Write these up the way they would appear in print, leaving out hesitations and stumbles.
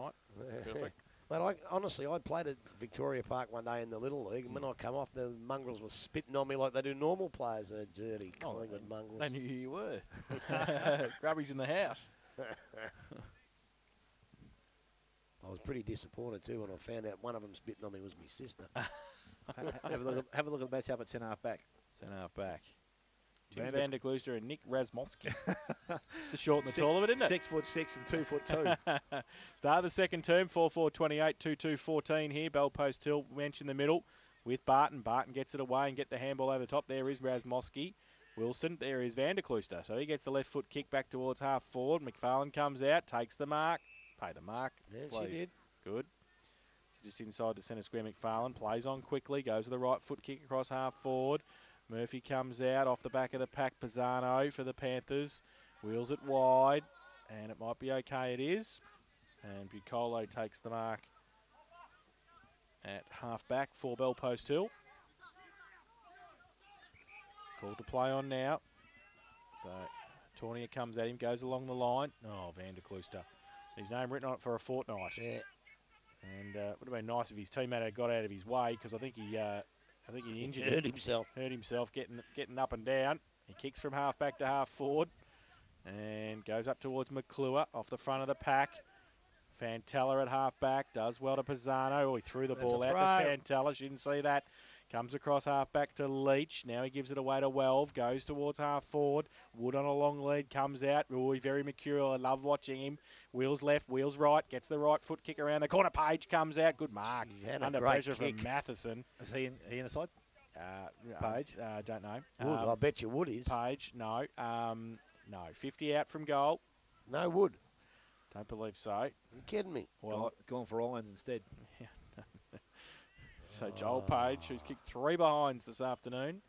night. Perfect. But honestly, I played at Victoria Park one day in the Little League, and when I come off, the mongrels were spitting on me like they do normal players. They're dirty Collingwood mongrels. They knew who you were. Grubby's in the house. I was pretty disappointed too when I found out one of them spitting on me was my sister. Have a look at the match up at centre half back. Centre half back. Jim van der Klooster and Nick Razmowski. It's the short and the tall of it, isn't it? 6'6" and 2'2". Start of the second term, 4-4-28, 2-2-14 here. Bell post Hill, Wench in the middle with Barton. Barton gets it away and get the handball over the top. There is Razmowski. Wilson, there is van der Klooster. So he gets the left foot kick back towards half forward. McFarlane comes out, takes the mark. Pay the mark. Yeah, please. she did. Good. Just inside the centre square, McFarlane plays on quickly, goes to the right foot kick across half forward. Murphy comes out off the back of the pack. Pisano for the Panthers. Wheels it wide, and it might be okay. It is. And Bucolo takes the mark at half back for Bell Post Hill. Called to play on now. So Tornier comes at him, goes along the line. Oh, van der Klooster. His name written on it for a fortnight. Yeah. And would have been nice if his teammate had got out of his way, because I think he injured him. Hurt himself getting up and down. He kicks from half back to half forward and goes up towards McClure off the front of the pack. Fantella at half back does well to Pisano. Oh, he threw the ball out to Fantella. She didn't see that. Comes across half back to Leach. Now he gives it away to Welve. Goes towards half forward. Wood on a long lead. Comes out. Oh, very mercurial. I love watching him. Wheels left, wheels right. Gets the right foot kick around the corner. Page comes out. Good mark. Under pressure from Matheson. Is he in the side? Page? Don't know. Wood, I bet you Wood is. Page, no. No. 50 out from goal. No Wood. Don't believe so. You kidding me? Well, gone for irons instead. Yeah. So Joel Page, who's kicked 3 behinds this afternoon,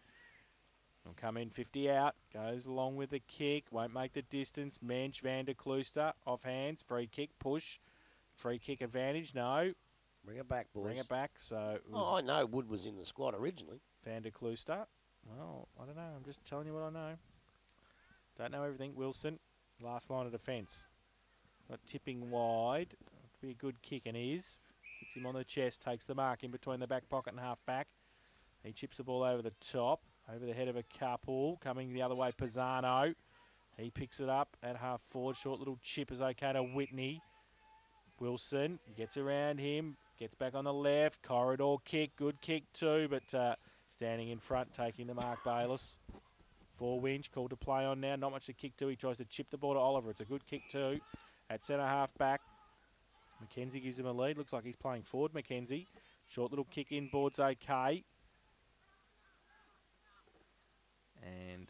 will come in 50 out, goes along with the kick, won't make the distance. Mensch, van der Klooster, off hands, free kick, push, free kick advantage, no. Bring it back, boys. Bring it back. So it was I know Wood was in the squad originally. Van der Klooster. Well, I don't know. I'm just telling you what I know. Don't know everything. Wilson, last line of defence. Got tipping wide. Could be a good kick, and he is. Hits him on the chest, takes the mark in between the back pocket and half back. He chips the ball over the top, over the head of a couple. Coming the other way, Pisano. He picks it up at half forward. Short little chip is okay to Whitney. Wilson, he gets around him, gets back on the left. Corridor kick, good kick too, but standing in front, taking the mark, Bayliss. For Winch, called to play on now. Not much to kick to. He tries to chip the ball to Oliver. It's a good kick too. At centre half back, McKenzie gives him a lead. Looks like he's playing forward, McKenzie. Short little kick in, board's okay. And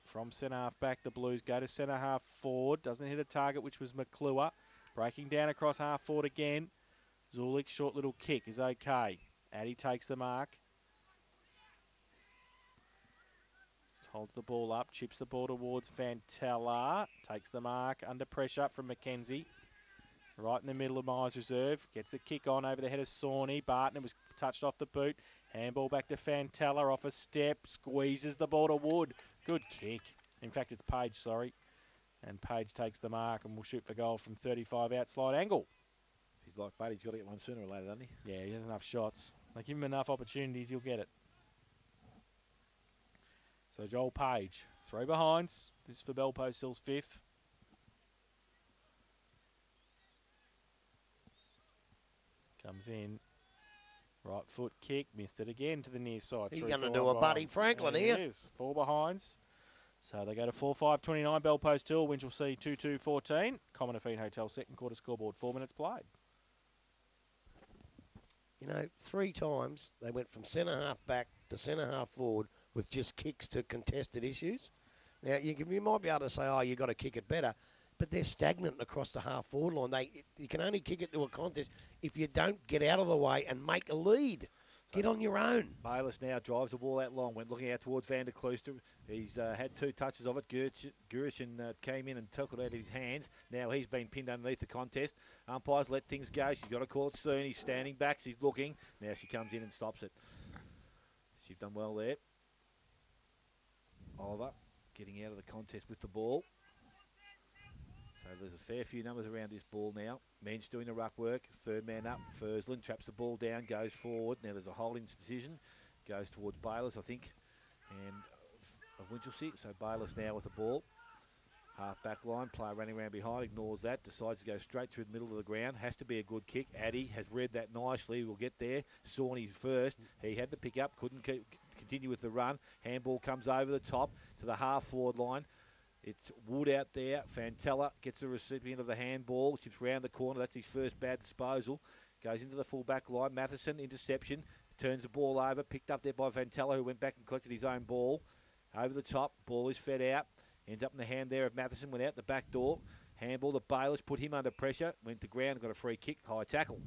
from centre half back, the Blues go to centre half forward. Doesn't hit a target, which was McClure. Breaking down across half forward again. Zulik's short little kick is okay. Addy takes the mark. Holds the ball up, chips the ball towards Fantella. Takes the mark under pressure from McKenzie. Right in the middle of Myers Reserve. Gets a kick on over the head of Sawney. Barton was touched off the boot. Handball back to Fantella off a step. Squeezes the ball to Wood. Good kick. In fact, it's Page, sorry. And Page takes the mark and will shoot for goal from 35 out slide angle. He's like Buddy. He's got to get one sooner or later, doesn't he? Yeah, he has enough shots. They give him enough opportunities, he'll get it. So Joel Page, 3 behinds. This is for Bell Post Hill's 5th. Comes in. Right foot kick. Missed it again to the near side. He's going to do a Buddy Franklin here. He is. 4 behinds. So they go to 4-5-29. Bell Post Hill. Winchelsea 2-2-14. Common Feed Hotel second quarter scoreboard. 4 minutes played. You know, 3 times they went from centre half back to centre half forward with just kicks to contested issues. Now, you might be able to say, oh, you got to kick it better, but they're stagnant across the half forward line. You can only kick it to a contest if you don't get out of the way and make a lead. Get on your own. Bayliss now drives the ball out long, went looking out towards van der Klooster. He's had 2 touches of it. Gurishin came in and took it out of his hands. Now he's been pinned underneath the contest. Umpires let things go. She's got to call it soon. He's standing back. She's looking. Now she comes in and stops it. She's done well there. Oliver getting out of the contest with the ball. So there's a fair few numbers around this ball now. Mensch doing the ruck work. Third man up. Fursland traps the ball down, goes forward. Now there's a holding decision. Goes towards Bayless, I think, and of Winchelsea. So Bayless now with the ball. Half back line, player running around behind, ignores that, decides to go straight through the middle of the ground. Has to be a good kick. Addy has read that nicely. We'll get there. Sawney first. He had to pick up, couldn't continue with the run. Handball comes over the top to the half forward line. It's Wood out there. Fantella gets the recipient of the handball, chips round the corner. That's his first bad disposal. Goes into the full back line. Matheson, interception. Turns the ball over. Picked up there by Fantella, who went back and collected his own ball. Over the top. Ball is fed out. Ends up in the hand there of Matheson, went out the back door. Handball to Bayless, put him under pressure. Went to ground, got a free kick, high tackle.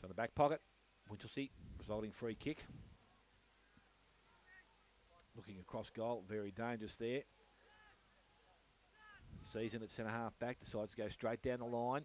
So in the back pocket, Winchelsea, resulting free kick. Looking across goal, very dangerous there. Season at centre-half back, decides to go straight down the line.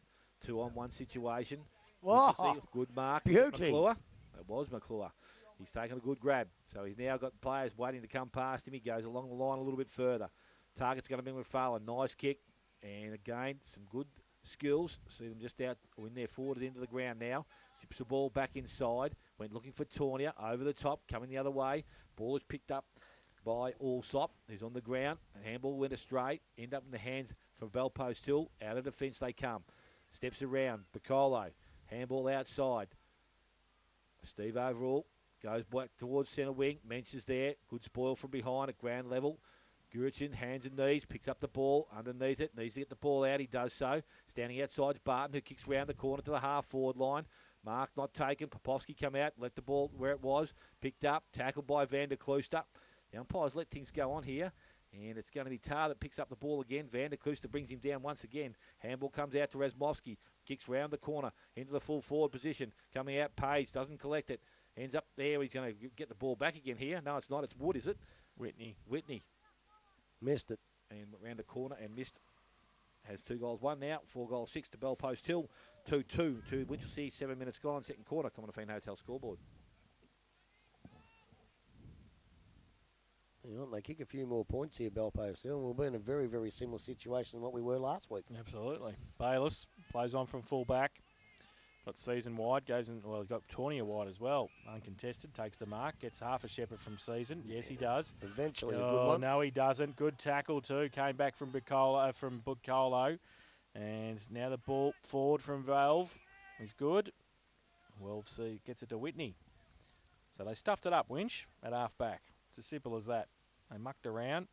2-on-1 situation. Wow. Good mark. Beauty. McClure. That was McClure. He's taken a good grab. So he's now got players waiting to come past him. He goes along the line a little bit further. Target's going to be McFarlane. Nice kick. And again, some good skills. See them just out in there forward into the ground now. Chips the ball back inside. Went looking for Tornia over the top, coming the other way. Ball is picked up by Allsop, who's on the ground. Handball went astray. End up in the hands from Bellpost Hill. Out of defence they come. Steps around. Piccolo. Handball outside. Steve Overall. Goes back towards centre wing. Mensch is there. Good spoil from behind at ground level. Gurichin, hands and knees, picks up the ball underneath it. Needs to get the ball out. He does so. Standing outside is Barton, who kicks round the corner to the half-forward line. Mark not taken. Popovsky come out, let the ball where it was. Picked up, tackled by Van der Klooster. The umpires let things go on here. And it's going to be Tar that picks up the ball again. Van der Klooster brings him down once again. Handball comes out to Razmovsky. Kicks round the corner into the full forward position. Coming out, Page doesn't collect it. Ends up there. He's going to get the ball back again here. No, it's not. It's Wood, is it? Whitney. Missed it. And round the corner and missed. Has 2 goals, 1 now. 4 goals, 6 to Bellpost Hill. 2-2 to Winchelsea. 7 minutes gone. Second quarter. Common Fane Hotel scoreboard. Hang on, they kick a few more points here, Bellpost Hill, and we'll be in a very, very similar situation than what we were last week. Absolutely. Bayless plays on from full back. Got Season wide, goes in, well, he's got Tornia wide as well. Uncontested, takes the mark, gets half a shepherd from Season. Yes, he does. Eventually, a good one. No, he doesn't. Good tackle too. Came back from Bucolo. And now the ball forward from Valve is good. Well, see, gets it to Whitney. So they stuffed it up, Winch, at half back. It's as simple as that. They mucked around.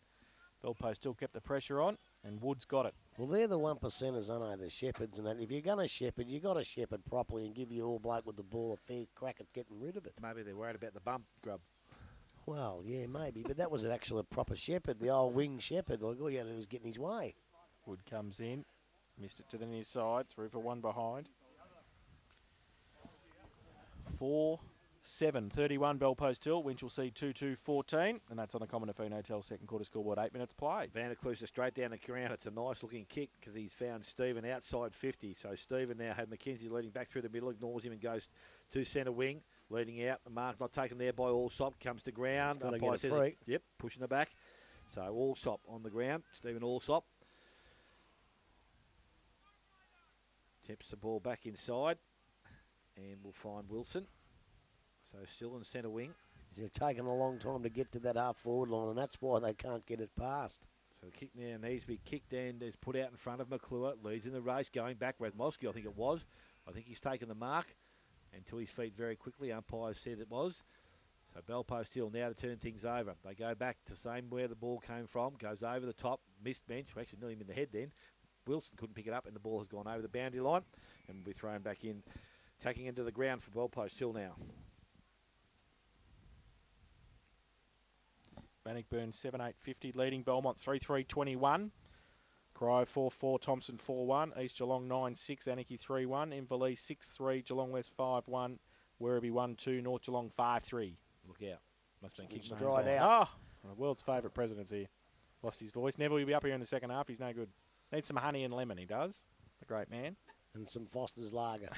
Bellpost still kept the pressure on, and Wood's got it. Well, they're the 1%ers, aren't they? The shepherds and that. If you're going to shepherd, you got to shepherd properly and give your all bloke with the ball a fair crack at getting rid of it. Maybe they're worried about the bump grub. Well, yeah, maybe. But that was an actual proper shepherd, the old wing shepherd. Like, all he had to do was get in his way. Wood comes in. Missed it to the near side. Through for one behind. 4-7-31 Bellpost Hill. Winchelsea 2-2-14. And that's on the Common Fane Hotel second quarter scoreboard. 8 minutes play. Van der Klooster straight down the ground. It's a nice looking kick because he's found Stephen outside 50. So Stephen now had McKenzie leading back through the middle, ignores him and goes to centre wing. Leading out. The mark not taken there by Allsop. Comes to ground. Got to get it free. Yep, pushing the back. So Allsop on the ground. Stephen Allsop. Tips the ball back inside. And we'll find Wilson. So still in centre wing. It's taken a long time to get to that half-forward line, and that's why they can't get it past. So the kick now needs to be kicked and is put out in front of McClure. Leads in the race, going back. Razmovsky, I think it was. I think he's taken the mark. And to his feet very quickly. Umpires said it was. So Bellpost Hill now to turn things over. They go back to the same where the ball came from. Goes over the top. Missed Mensch. Actually nearly him in the head then. Wilson couldn't pick it up and the ball has gone over the boundary line. And will be thrown back in. Tacking into the ground for Bellpost Hill now. Bannockburn 7-8-50, leading Belmont 3-3-21. Crow 4-4, Thompson 4-1, East Geelong 9-6, Anarchy 3-1, Inverleigh 6-3, Geelong West 5-1, Werribee 1-2, North Geelong 5-3. Look out. Must have been It's kicked dried out. out. Oh, the world's favourite president's here. Lost his voice. Neville will be up here in the second half. He's no good. Needs some honey and lemon, he does. The great man. And some Foster's lager.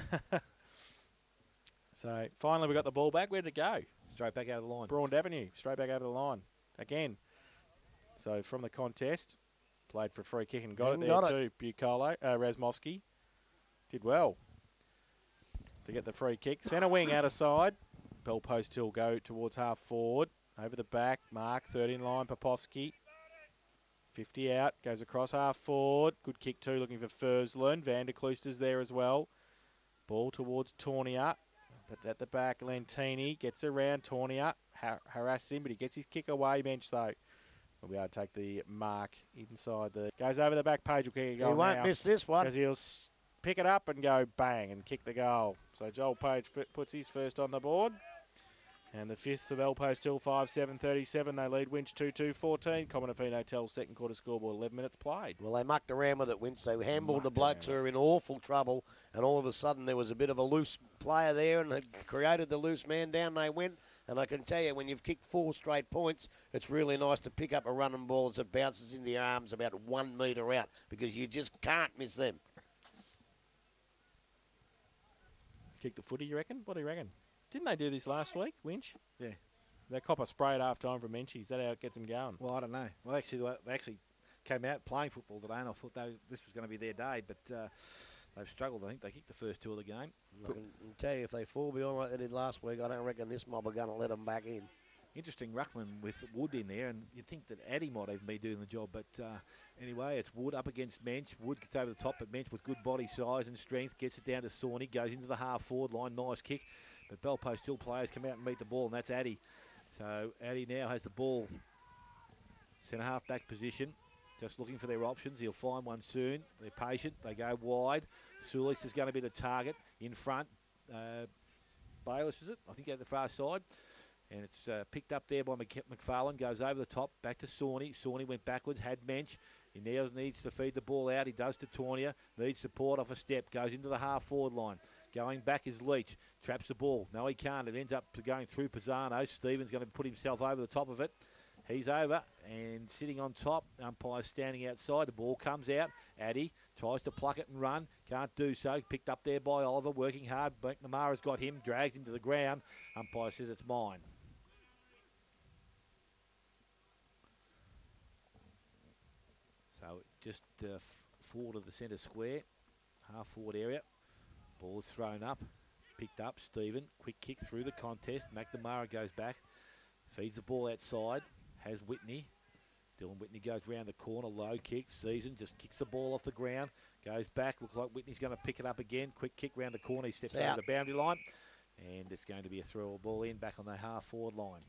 So finally we got the ball back. Where did it go? Straight back out of the line. Braund Avenue, straight back over the line. Again. So from the contest, Played for a free kick and got it And there got too. Bucolo, Razmovsky did well to get the free kick. Centre wing out of side. Bell post he'll go towards half forward. Over the back, Mark, 13 line, Popovsky. 50 out, goes across half forward. Good kick too, looking for Fursland. Van der Klooster's there as well. Ball towards Tornia. But at the back, Lentini gets around Tornia. Harasses him, but he gets his kick away bench though. We'll be able to take the mark inside the... Goes over the back page, will kick a goal. He won't miss this one. Because he'll pick it up and go bang and kick the goal. So Joel Page puts his first on the board. And the fifth for Bell Post Hill, 5-7-37. They lead Winch 2-2-14. Cominafino tells second quarter scoreboard, 11 minutes played. Well, they mucked around with it, Winch. They handballed the blokes who were in awful trouble, and all of a sudden there was a bit of a loose player there and had created the loose man. Down they went. And I can tell you, when you've kicked 4 straight points, it's really nice to pick up a running ball as it bounces into your arms about 1 metre out, because you just can't miss them. Kick the footy, you reckon? What do you reckon? Didn't they do this last week, Winch? Yeah. They cop a spray at half time from Menchie. Is that how it gets them going? Well, I don't know. Well, actually, they actually came out playing football today, and I thought this was going to be their day, but they've struggled. I think they kicked the first 2 of the game. I can tell you, if they fall behind like they did last week, I don't reckon this mob are going to let them back in. Interesting ruckman with Wood in there, and you'd think that Addy might even be doing the job, but anyway, it's Wood up against Mench. Wood gets over the top, but Mench with good body size and strength gets it down to Sawney, goes into the half-forward line, nice kick, but Bell Post Hill players come out and meet the ball, and that's Addy. So Addy now has the ball, centre-half back position, just looking for their options. He'll find one soon. They're patient. They go wide. Sulix is going to be the target in front. Bayless, is it? I think at the far side. And it's picked up there by McFarlane. Goes over the top, back to Sawney. Sawney went backwards, had Mench. He now needs to feed the ball out. He does to Tornia. Needs support off a step. Goes into the half-forward line. Going back is Leach. Traps the ball. No, he can't. It ends up going through Pisano. Stevens going to put himself over the top of it. He's over and sitting on top. Umpire standing outside. The ball comes out. Addy tries to pluck it and run. Can't do so. Picked up there by Oliver. Working hard. McNamara's got him. Drags him to the ground. Umpire says it's mine. So just forward of the centre square. Half forward area. Ball is thrown up. Picked up. Stephen. Quick kick through the contest. McNamara goes back. Feeds the ball outside. Has Whitney. Dylan Whitney goes round the corner. Low kick. Season just kicks the ball off the ground. Goes back. Looks like Whitney's going to pick it up again. Quick kick round the corner. He steps over the boundary line. And it's going to be a throw ball in back on the half-forward line.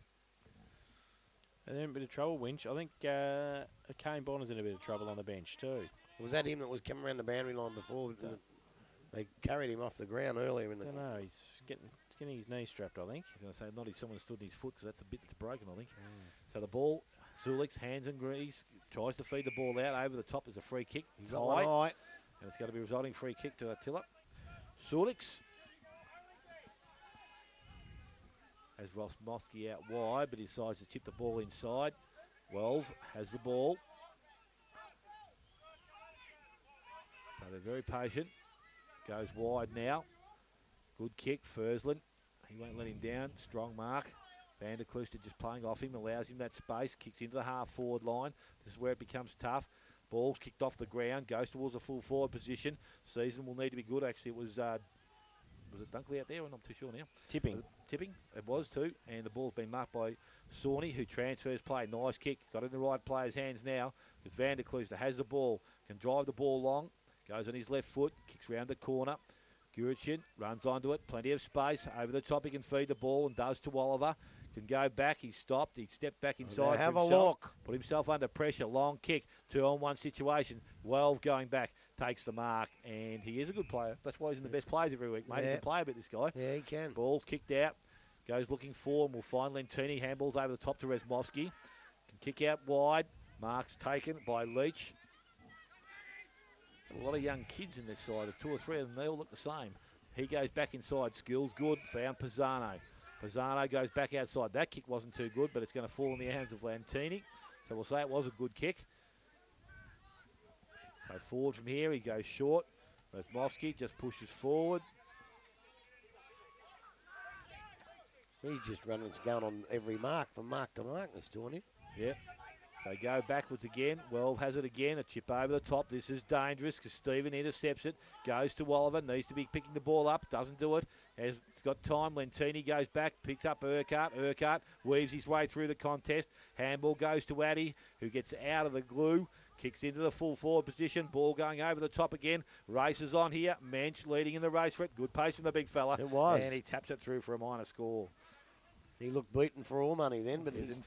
And then a bit of trouble, Winch. I think Kane Bonner's in a bit of trouble on the bench too. Was that him that was coming around the boundary line before? They carried him off the ground earlier. I don't know. He's getting his knee strapped, I think. I was going to say, not if someone stood in his foot, because that's the bit that's broken, I think. So the ball, Zulix, hands and grease, tries to feed the ball out. Over the top is a free kick. He's got one high. And it's going to be a resulting free kick to Attila. Zulix has Rosmowski out wide, but he decides to chip the ball inside. Welv has the ball. So they're very patient. Goes wide now. Good kick, Fursland. He won't let him down. Strong mark. Van der Klooster just playing off him, allows him that space, kicks into the half-forward line. This is where it becomes tough. Ball's kicked off the ground, goes towards a full forward position. Season will need to be good. Actually, it was it Dunkley out there? I'm not too sure now. Tipping. Tipping, it was too. And the ball's been marked by Sawney, who transfers play. Nice kick. Got in the right player's hands now. Because Van der Klooster has the ball, can drive the ball long. Goes on his left foot, kicks round the corner. Gurichin runs onto it, plenty of space. Over the top, he can feed the ball and does to Oliver. Can go back, he stopped, he stepped back inside. Have for a himself, look. Put himself under pressure, long kick, 2-on-1 situation. Well going back, takes the mark, and he is a good player. That's why he's in the best players every week, mate. He can play a bit, this guy. Yeah, he can. Ball kicked out, goes looking for, and we'll find Lentini. Handballs over the top to Resmovsky. Can kick out wide, marks taken by Leach. A lot of young kids in this side, 2 or 3 of them, they all look the same. He goes back inside, skills good, found Pisano. Pisano goes back outside. That kick wasn't too good, but it's going to fall in the hands of Lantini. So we'll say it was a good kick. So forward from here, he goes short. Resmovsky just pushes forward. He's just running, going on every mark from mark to mark, this Tawny. Yeah. They go backwards again. Well has it again. A chip over the top. This is dangerous because Stephen intercepts it. Goes to Oliver. Needs to be picking the ball up. Doesn't do it. Has got time. Lentini goes back. Picks up Urquhart. Urquhart weaves his way through the contest. Handball goes to Addy, who gets out of the glue. Kicks into the full forward position. Ball going over the top again. Races on here. Mensch leading in the race for it. Good pace from the big fella. It was. And he taps it through for a minor score. He looked beaten for all money then, but he didn't.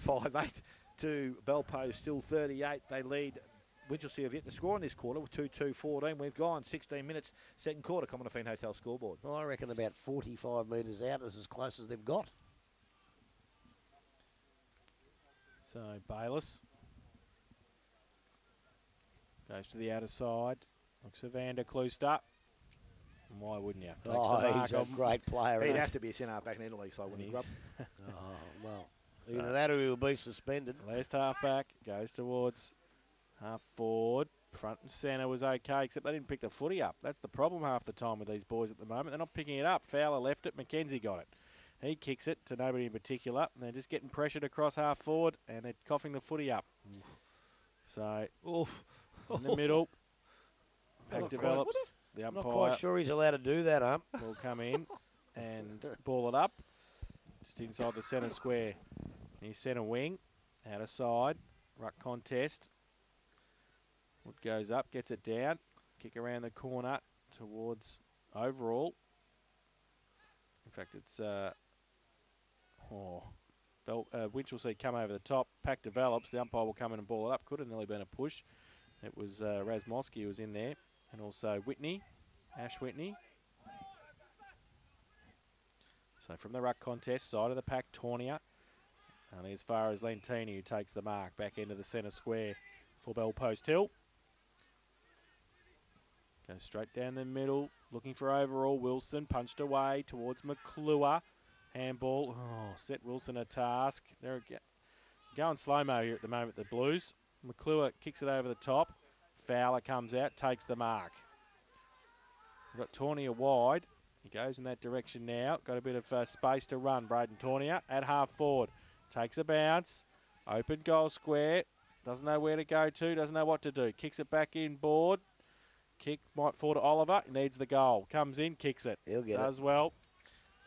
5-8 to Belpo, still 38. They lead. Winchelsea have yet to score in this quarter with 2-2-14. We've gone 16 minutes, second quarter, Common Feen Hotel scoreboard. I reckon about 45 metres out is as close as they've got. So Bayliss goes to the outer side. Looks at Vander Klooster. And why wouldn't you? He's a great player. He'd have to be a centre half back in Italy, so wouldn't he, Rob? Well. Either that or he'll be suspended. Last half back goes towards half forward. Front and centre was okay, except they didn't pick the footy up. That's the problem half the time with these boys at the moment. They're not picking it up. Fowler left it. McKenzie got it. He kicks it to nobody in particular, and they're just getting pressured across half forward, and they're coughing the footy up. So, in the middle, pack develops. The I'm umpire not quite sure he's allowed to do that, will come in and ball it up just inside the centre square. Near centre wing, outer side, ruck contest. Wood goes up, gets it down, kick around the corner towards overall. In fact, it's Winchelsea come over the top. Pack develops. The umpire will come in and ball it up. Could have nearly been a push. It was Razmosky who was in there, and also Whitney, Ash Whitney. So from the ruck contest, side of the pack, Tornia. Only as far as Lentini, who takes the mark back into the centre square for Bell Post Hill. Goes straight down the middle, looking for overall. Wilson punched away towards McClure. Handball. Set Wilson a task. They're going slow-mo here at the moment, the Blues. McClure kicks it over the top. Fowler comes out, takes the mark. We've got Tornia wide. He goes in that direction now. Got a bit of space to run. Braden Tornia at half forward. Takes a bounce. Open goal square. Doesn't know where to go to. Doesn't know what to do. Kicks it back in board. Kick might fall to Oliver. He needs the goal. Comes in, kicks it. He'll get it. Does well.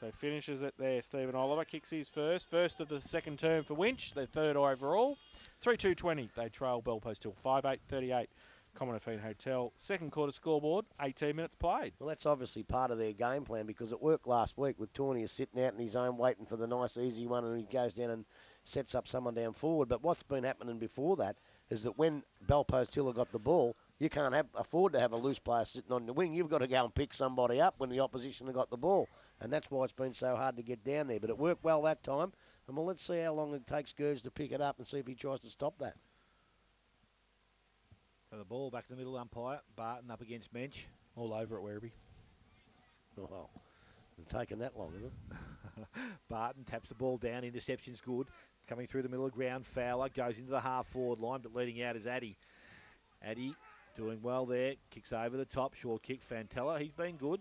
So finishes it there. Stephen Oliver kicks his first. First of the second term for Winch. Their third overall. 3-2-20. They trail Bellpost Hill. 5-8-38. Common Feen Hotel. Second quarter scoreboard. 18 minutes played. Well, that's obviously part of their game plan because it worked last week with Tornia sitting out in his own waiting for the nice easy one, and he goes down and sets up someone down forward. But what's been happening before that is that when Bellpost Hill have got the ball, you can't afford to have a loose player sitting on the wing. You've got to go and pick somebody up when the opposition have got the ball. And that's why it's been so hard to get down there. But it worked well that time. And well, let's see how long it takes Gurge to pick it up and see if he tries to stop that. So the ball back to the middle umpire. Barton up against Mensch. All over it, Werribee. Well, it's taken that long, isn't it? Barton taps the ball down. Interception's good. Coming through the middle of the ground. Fowler goes into the half-forward line, but leading out is Addy. Addy doing well there. Kicks over the top. Short kick. Fantella. He's been good.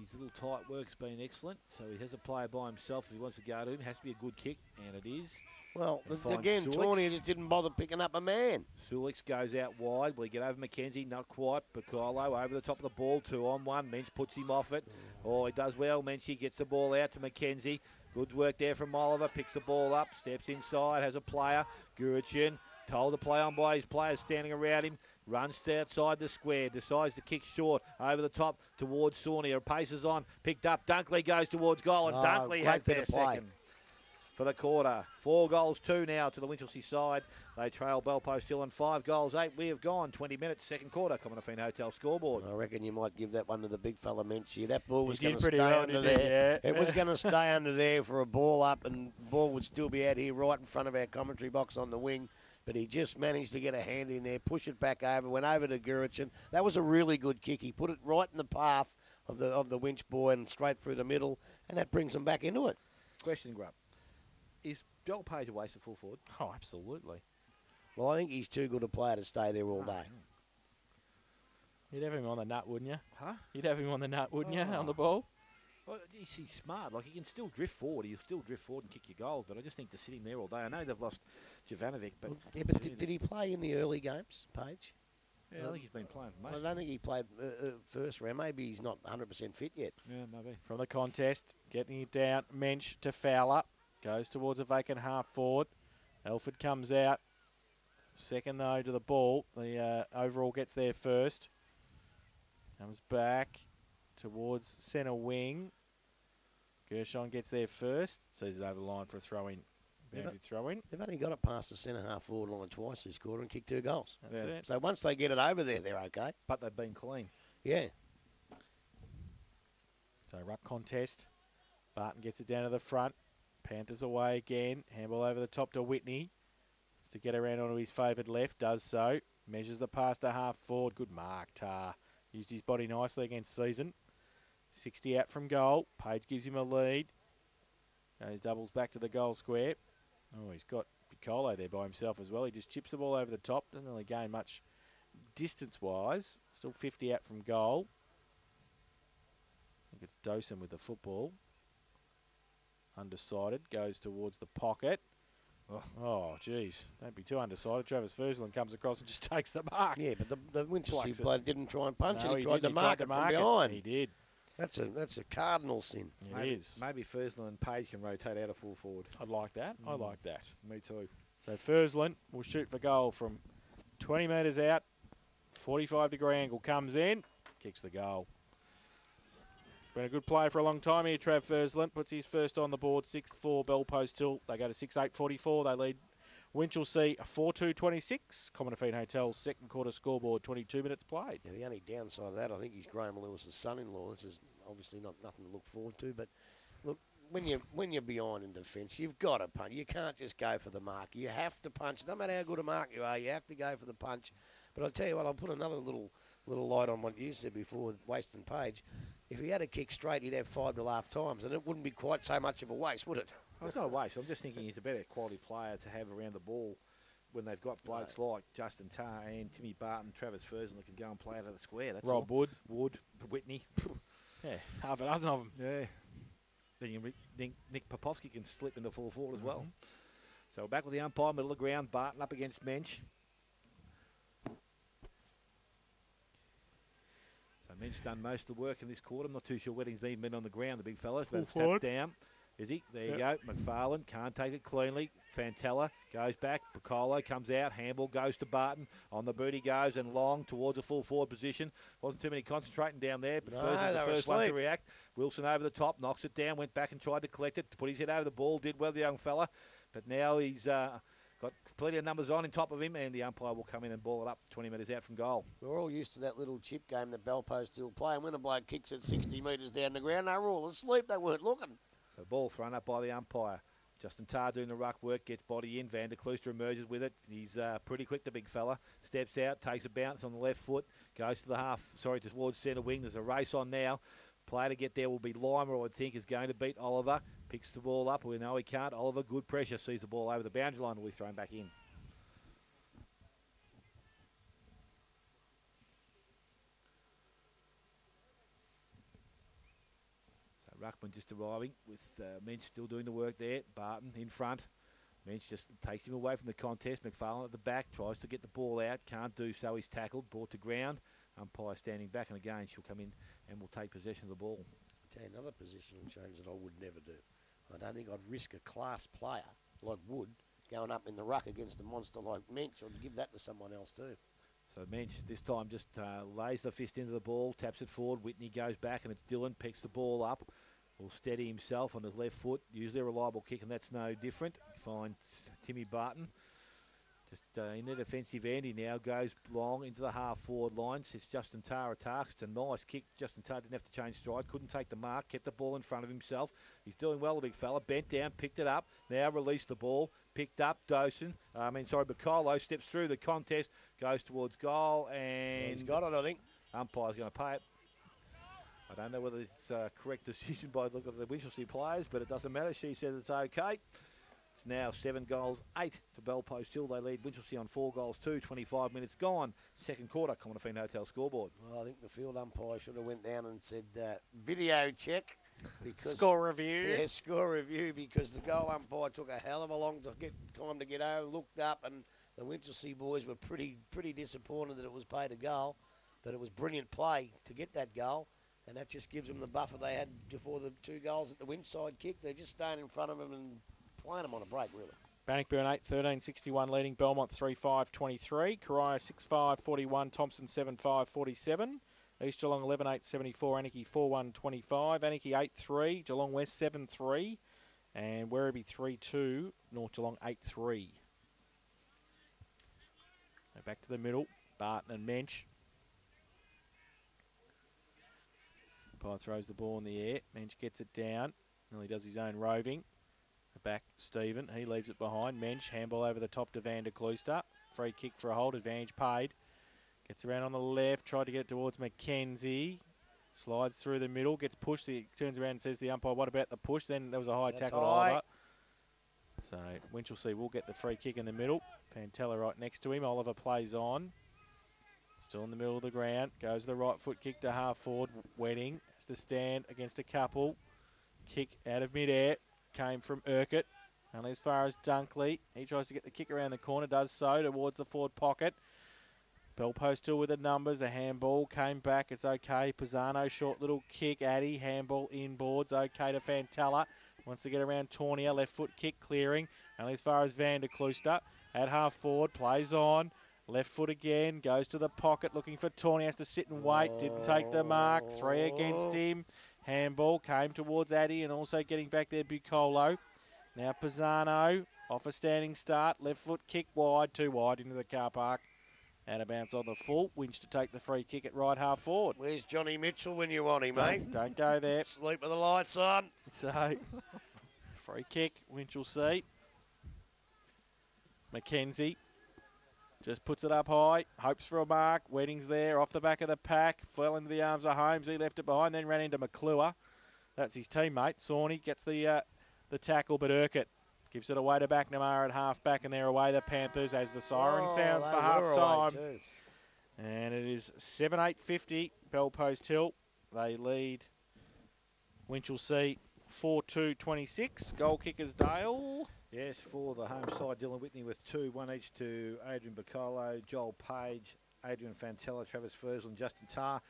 His little tight work's been excellent. So he has a player by himself. If he wants to go to him, it has to be a good kick, and it is. Well, again, Tornia just didn't bother picking up a man. Sulix goes out wide. Will he get over McKenzie? Not quite. Bacolo over the top of the ball. 2-on-1. Mensch puts him off it. Oh, he does well. Menchie gets the ball out to McKenzie. Good work there from Oliver. Picks the ball up. Steps inside. Has a player. Gurichin told to play on by his players standing around him. Runs to outside the square. Decides to kick short over the top towards Saunier. Paces on. Picked up. Dunkley goes towards goal. And Dunkley has their second for the quarter. 4 goals, 2 now to the Winchelsea side. They trail Bellpost Hill on 5 goals, 8. We have gone 20 minutes, second quarter. Common Feen Hotel scoreboard. I reckon you might give that one to the big fella Menchie. That ball was going to pretty stay well, under didn't he? there. Yeah. It was going to stay under there for a ball up, and the ball would still be out here right in front of our commentary box on the wing. But he just managed to get a hand in there, push it back over, went over to Gurichin. That was a really good kick. He put it right in the path of the Winch boy and straight through the middle, and that brings him back into it. Question, Grub. Is Joel Page a waste of full forward? Oh, absolutely. Well, I think he's too good a player to stay there all day. You'd have him on the nut, wouldn't you? Huh? You'd have him on the nut, wouldn't you, on the ball? Well, he's smart. Like, he can still drift forward. He'll still drift forward and kick your goals. But I just think to sit him there all day. I know they've lost Jovanovic, but Yeah, but did he play in the early games, Page? yeah, I think he's been playing for most. I don't think he played first round. Maybe he's not 100% fit yet. Yeah, maybe. From the contest, getting it down, Mensch to Fowler. Goes towards a vacant half forward. Elford comes out. Second, though, to the ball. The overall gets there first. Comes back towards centre wing. Gershon gets there first. Sees it over the line for a throw-in. Boundary throw-in. They've only got it past the centre half forward line twice this quarter and kicked 2 goals. That's it. So once they get it over there, they're okay. But they've been clean. Yeah. So ruck contest. Barton gets it down to the front. Panthers away again. Handball over the top to Whitney. Has to get around onto his favoured left. Does so. Measures the pass to half forward. Good mark, Tar. Used his body nicely against Season. 60 out from goal. Page gives him a lead. Goes doubles back to the goal square. Oh, he's got Piccolo there by himself as well. He just chips the ball over the top. Doesn't really gain much distance-wise. Still 50 out from goal. I think it's Dawson with the football. Undecided. Goes towards the pocket. Oh, geez. Don't be too undecided. Travis Fursland comes across and just takes the mark. Yeah, but the Winchelsea bloke didn't try and punch it. He tried to didn't. mark it from behind. He did. That's a cardinal sin. It is. Maybe Fursland and Page can rotate out a full forward. I'd like that. I like that. Me too. So Fursland will shoot for goal from 20 metres out. 45-degree angle comes in. Kicks the goal. Been a good player for a long time here, Trav Fursland. Puts his first on the board, 6-4 bell post till. They go to 6-8-44. They lead Winchelsea 4-2-26. Common Feed Hotel's second quarter scoreboard, 22 minutes played. Yeah, the only downside of that, I think, he's Graham Lewis's son-in-law, which is obviously nothing to look forward to. But look, when you're behind in defence, you've got to punch. You can't just go for the mark. You have to punch. No matter how good a mark you are, you have to go for the punch. But I'll tell you what, I'll put another little light on what you said before with Waston Page. If he had a kick straight, he'd have 5 till half times, and it wouldn't be quite so much of a waste, would it? Well, it's not a waste. I'm just thinking he's a better quality player to have around the ball when they've got blokes like Justin Tarr and Timmy Barton, Travis Fursland that can go and play out of the square. That's Rob all. Wood, Whitney. Yeah, half a dozen of them. Yeah. Then you think Nick Popovsky can slip into full forward as well. So we're back with the umpire, middle of the ground. Barton up against Mensch. So Mensch done most of the work in this quarter. I'm not too sure Wedding's been on the ground, the big fellas, but stepped down. Is he? There you go. McFarlane can't take it cleanly. Fantella goes back. Piccolo comes out. Handball goes to Barton. On the boot he goes and long towards a full forward position. Wasn't too many concentrating down there, but Fursland's the first one to react. Wilson over the top, knocks it down, went back and tried to collect it, to put his head over the ball. Did well, the young fella. But now he's got plenty of numbers on top of him, and the umpire will come in and ball it up 20 metres out from goal. We're all used to that little chip game that Bell Post still play, and when a bloke kicks it 60 metres down the ground, they were all asleep. They weren't looking. So ball thrown up by the umpire. Justin Tarr doing the ruck work, gets body in. Van der Klooster emerges with it. He's pretty quick, the big fella. Steps out, takes a bounce on the left foot, goes to the towards centre wing. There's a race on now. Player to get there will be Lima, I would think, is going to beat Oliver. Picks the ball up. We know he can't. Oliver, good pressure, sees the ball over the boundary line, will be thrown back in. Ruckman just arriving with Mensch still doing the work there. Barton in front. Mensch just takes him away from the contest. McFarlane at the back, tries to get the ball out. Can't do so. He's tackled, brought to ground. Umpire standing back, and again she'll come in and will take possession of the ball. I'll tell you another positional change that I would never do. I don't think I'd risk a class player like Wood going up in the ruck against a monster like Mensch. I'd give that to someone else too. So Mensch this time just lays the fist into the ball, taps it forward. Whitney goes back, and it's Dillon picks the ball up. Will steady himself on his left foot. Usually a reliable kick, and that's no different. Finds Timmy Barton. Just in the defensive end, he now goes long into the half-forward line. Sits Justin Tarr a task. It's a nice kick. Justin Tarr didn't have to change stride. Couldn't take the mark. Kept the ball in front of himself. He's doing well, the big fella. Bent down, picked it up. Now released the ball. Picked up Piccolo steps through the contest. Goes towards goal, and he's got it, I think. Umpire's going to pay it. I don't know whether it's a correct decision by the look of the Winchelsea players, but it doesn't matter. She says it's okay. It's now 7 goals, 8 to Bell Post Hill. They lead Winchelsea on 4 goals, 25 minutes gone. Second quarter, Common Hotel scoreboard. Well, I think the field umpire should have went down and said, video check. Because Score review. Yeah, score review, because the goal umpire took a hell of a long time to get home, looked up, and the Winchelsea boys were pretty disappointed that it was paid a goal, but it was brilliant play to get that goal, and that just gives them the buffer they had before the 2 goals at the Winchside kick. They're just staying in front of them and playing them on a break, really. Bannockburn 8, 13.61 leading. Belmont 3-5, 23. Corio 6-5, 41. Thompson 7-5, 47. East Geelong 11-8, 74. Anarchy 4-1, 25. Anarchy 8-3. Geelong West 7-3. And Werribee 3-2. North Geelong 8-3. Back to the middle. Barton and Mensch. Pye throws the ball in the air. Mensch gets it down. Nearly does his own roving. Back Stephen. He leaves it behind. Mensch. Handball over the top to Van der Klooster. Free kick for a hold. Advantage paid. Gets around on the left, tried to get it towards Mackenzie. Slides through the middle, gets pushed. He turns around and says to the umpire, what about the push? Then there was a high tackle to Oliver. So Winchelsea will get the free kick in the middle. Pantella right next to him. Oliver plays on. Still in the middle of the ground. Goes the right foot kick to half forward. Wedding has to stand against a couple. Kick out of midair. Came from Urquhart. Only as far as Dunkley. He tries to get the kick around the corner. Does so towards the forward pocket. Bell post still with the numbers. The handball came back. It's okay. Pisano, short little kick. Addy, handball inboards. Okay to Fantella. Wants to get around Tornia. Left foot kick clearing. Only as far as Van der Klooster. At half forward. Plays on. Left foot again. Goes to the pocket looking for Tornia. Has to sit and wait. Didn't take the mark. 3 against him. Handball came towards Addy and also getting back there Bucolo. Now Pisano off a standing start. Left foot kick wide. Too wide into the car park. Out of bounds on the full. Winch to take the free kick at right half forward. Where's Johnny Mitchell when you want him, mate? Don't go there. Sleep with the lights on. So, free kick, Winchelsea. Mackenzie just puts it up high. Hopes for a mark. Wedding's there. Off the back of the pack. Fell into the arms of Holmes. He left it behind. Then ran into McClure. That's his teammate. Sawney gets the tackle, but Urquhart gives it away to McNamara at half-back, and they're away, the Panthers, as the siren sounds for half-time. And it is 7-8-50, Bell Post Hill. They lead Winchelsea 4-2-26. Goal kickers, Dale. Yes, for the home side, Dylan Whitney with 2, 1 each to Adrian Bacolo, Joel Page, Adrian Fantella, Travis Fursland, Justin Tarr.